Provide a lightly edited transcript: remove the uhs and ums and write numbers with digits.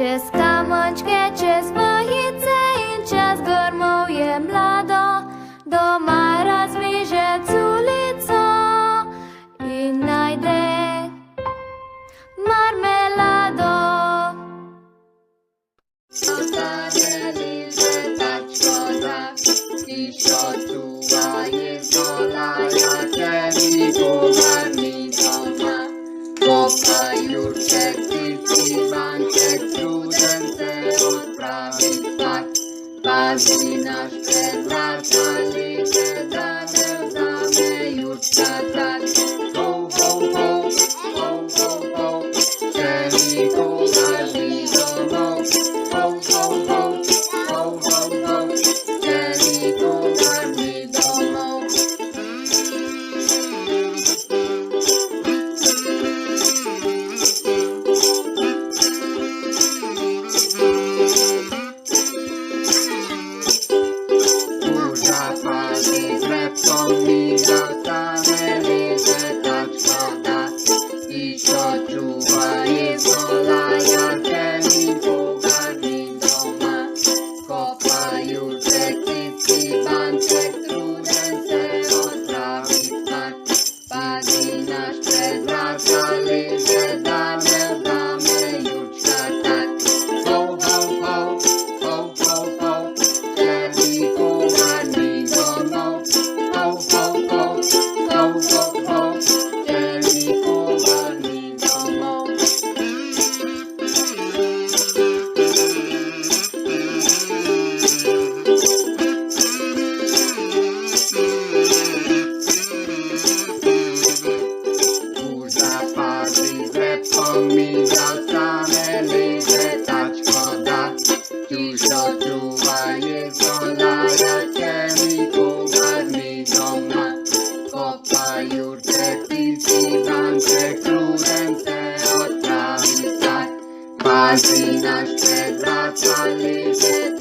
Čez kamočke, čez vahice in čez grmov je mlado, doma razveže culico in najde marmelado. Ostaneli, že tak škoda, tišo čuva je zola, ja temi povarni doma. Kopajú všetci Ivanček, prudence odpraví spať. Pazí náš predvracali, že dáme jučka tak. Ho, ho, ho, ho, ho, ho, celý povarni domov. Ho, ho, ho, ho, ho, ho, celý povarni domov. Zapadli z repkom mi zastaneli, že tak škoda. Tišo čuva je zola, ja celý povarni doma. Kopajú všetci banček, trudence odpraví spať. Pady náš predvracali, že dáme jučka tak. Ho, ho, ho, ho, ho, ho, celý povarni domov. Ho, ho, ho, ho, ho, ho, celý povarni domov. Už zapadli s repkom mi zastaneli, že tak škoda. Tišo čuva je zola, ja celý povarni doma. Kopajú všetci Ivanček, prudence odpraví spať. Pazí náš predvracali, že